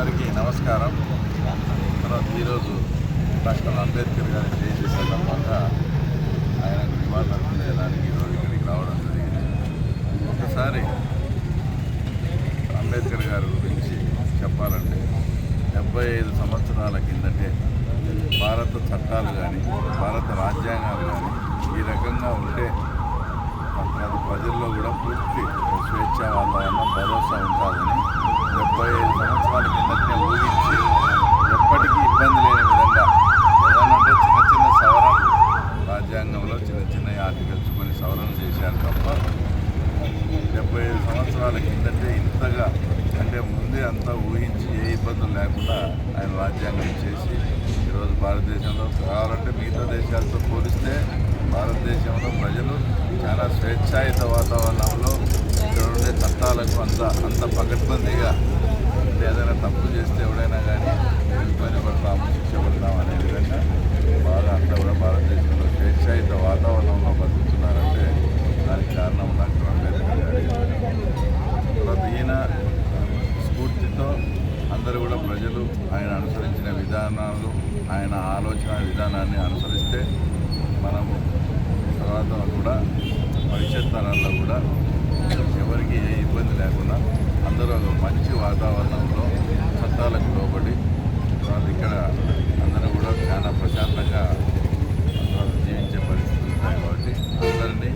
అందరికీ నమస్కారం. ఈరోజు డాక్టర్ అంబేద్కర్ గారి జయంతి సందర్భంగా ఆయనకు నివాళులర్పించడానికి ఈరోజు ఇక్కడికి రావడం జరిగింది. ఒకసారి అంబేద్కర్ గారి గురించి చెప్పాలంటే 75 సంవత్సరాల కిందటే భారత చట్టాలు కానీ భారత రాజ్యాంగాలు కానీ ఈ రకంగా ఉంటే ప్రజల్లో కూడా పూర్తి స్వేచ్ఛ వాతావరణం భరోసా ఉంటుందని 75 సంవత్సరాల కిందనే ఊహించి ఎప్పటికీ ఇబ్బంది లేని విధంగా ఏదనంటే చిన్న చిన్న సవరణలు రాజ్యాంగంలో చిన్న ఆర్టికల్స్ కొన్ని సవరణలు చేశారు తప్ప 75 సంవత్సరాల కిందటే ఇంతగా అంటే ముందే అంతా ఊహించి ఏ ఇబ్బందులు లేకుండా ఆయన రాజ్యాంగం చేసి ఈరోజు భారతదేశంలో కావాలంటే మిగతా దేశాలతో పోలిస్తే భారతదేశంలో ప్రజలు చాలా స్వేచ్ఛాయుత వాతావరణంలో ఇక్కడ ఉండే చట్టాలకు అంత పకడ్బందీగా ఏదైనా తప్పు చేస్తే ఎవడైనా కానీ ఇబ్బంది పడతాము శిక్ష పడతాము అనే విధంగా బాగా అంతా కూడా భారతదేశంలో స్వేచ్ఛాయుత వాతావరణంలో బతుకుతున్నారంటే దానికి కారణం డాక్టర్ అంబేద్కర్ గారి తర్వాత ఈయన స్ఫూర్తితో అందరూ కూడా ప్రజలు ఆయన అనుసరించిన విధానాలు ఆయన ఆలోచన విధానాన్ని అనుసరిస్తే మనము తర్వాత కూడా భవిష్యత్ తరాల్లో కూడా ఎవరికి ఏ ఇబ్బంది లేకుండా అందరూ ఒక మంచి వాతావరణంలో చట్టాలకు లోబడి వాళ్ళు ఇక్కడ అందరూ కూడా చాలా ప్రశాంతంగా జీవించే పరిస్థితులు ఉంటాయి. కాబట్టి అందరినీ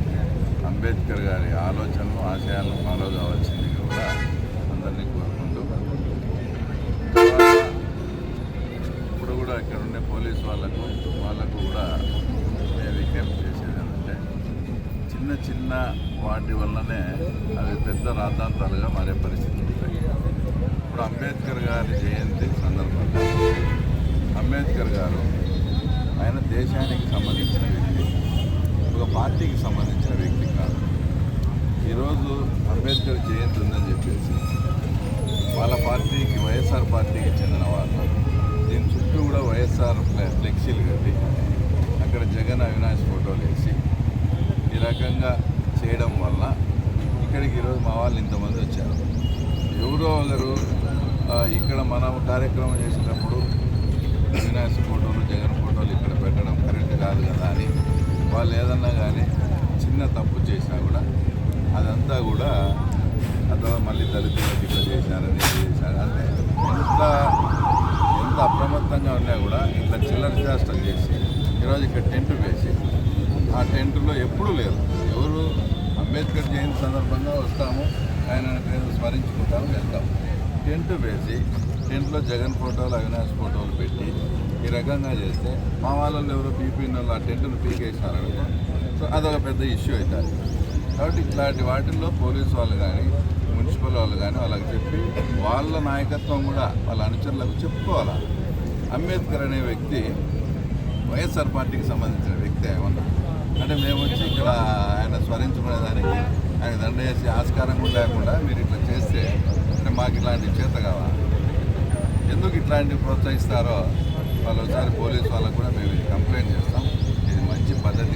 అంబేద్కర్ గారి ఆలోచనలు ఆశయాలను ఫాలో కావాల్సింది కూడా అందరినీ కోరుకుంటూ ఇప్పుడు కూడా ఇక్కడ ఉండే పోలీసు వాళ్ళకు కూడా విజ్ఞప్తి చేసేది ఏంటంటే చిన్న వాటి వల్లనే అవి పెద్ద రాద్ధాంతాలుగా మారే పరిస్థితి ఉంటాయి. ఇప్పుడు అంబేద్కర్ గారి జయంతి సందర్భంగా అంబేద్కర్ గారు ఆయన దేశానికి సంబంధించిన వ్యక్తి, ఒక పార్టీకి సంబంధించిన వ్యక్తి కాదు. ఈరోజు అంబేద్కర్ జయంతి ఉందని చెప్పేసి వాళ్ళ పార్టీకి వైఎస్ఆర్ పార్టీకి చెందిన వాళ్ళు దీని చుట్టూ కూడా వైఎస్ఆర్ ఫ్లెక్సీలు కట్టి అక్కడ జగన్ అవినాష్ ఫోటోలు వేసి ఈ రకంగా చేయడం వల్ల ఇక్కడికి ఈరోజు మా వాళ్ళు ఇంతమంది వచ్చారు. ఎవరో ఒకరు ఇక్కడ మనం కార్యక్రమం చేసేటప్పుడు అవినాష్ ఫోటోలు జగన్ ఫోటోలు ఇక్కడ పెట్టడం కరెక్ట్ కాదు కదా అని వాళ్ళు ఏదన్నా కానీ చిన్న తప్పు చేసినా కూడా అదంతా కూడా అతను మళ్ళీ దళితులకు ఇట్లా చేశారని చేశారు అంటే ఎంత అప్రమత్తంగా ఉన్నా కూడా ఇట్లా చిల్లర చేష్టలు చేసి ఈరోజు ఇక్కడ టెంట్ వేసి ఆ టెంట్లో ఎప్పుడూ లేరు. ఎవరు అంబేద్కర్ జయంతి సందర్భంగా వస్తాము ఆయన స్మరించుకుంటాము వెళ్తాము. టెంట్ వేసి టెంట్లో జగన్ ఫోటోలు అవినాష్ ఫోటోలు పెట్టి ఈ రకంగా చేస్తే మా వాళ్ళు ఎవరో పీపీని ఆ టెంట్ను పీకేసినారనుకో సో అదొక పెద్ద ఇష్యూ అవుతుంది. కాబట్టి ఇట్లాంటి వాటిల్లో పోలీసు వాళ్ళు కానీ మున్సిపల్ వాళ్ళు కానీ వాళ్ళకి చెప్పి వాళ్ళ నాయకత్వం కూడా వాళ్ళ అనుచరులకు చెప్పుకోవాలి. అంబేద్కర్ అనే వ్యక్తి వైఎస్ఆర్ పార్టీకి సంబంధించిన వ్యక్తి ఏమన్నా అంటే మేము వచ్చి ఇక్కడ ఆయన స్మరించుకునేదానికి ఆయన దండ వేసి ఆస్కారం కూడా లేకుండా మీరు ఇట్లా చేస్తే అంటే మాకు ఇట్లాంటి చేత కావాలి. ఎందుకు ఇట్లాంటివి ప్రోత్సహిస్తారో వాళ్ళు ఒకసారి పోలీసు వాళ్ళకు కూడా మేము కంప్లైంట్ చేస్తాం. ఇది మంచి పద్ధతి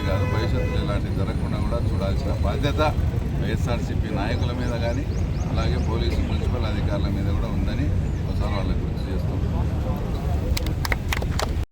కాదు, భవిష్యత్తులో ఇలాంటివి జరగకుండా కూడా చూడాల్సిన బాధ్యత వైఎస్ఆర్సీపీ నాయకుల మీద కానీ అలాగే పోలీసు మున్సిపల్ అధికారుల మీద కూడా ఉందని ఒకసారి వాళ్ళకు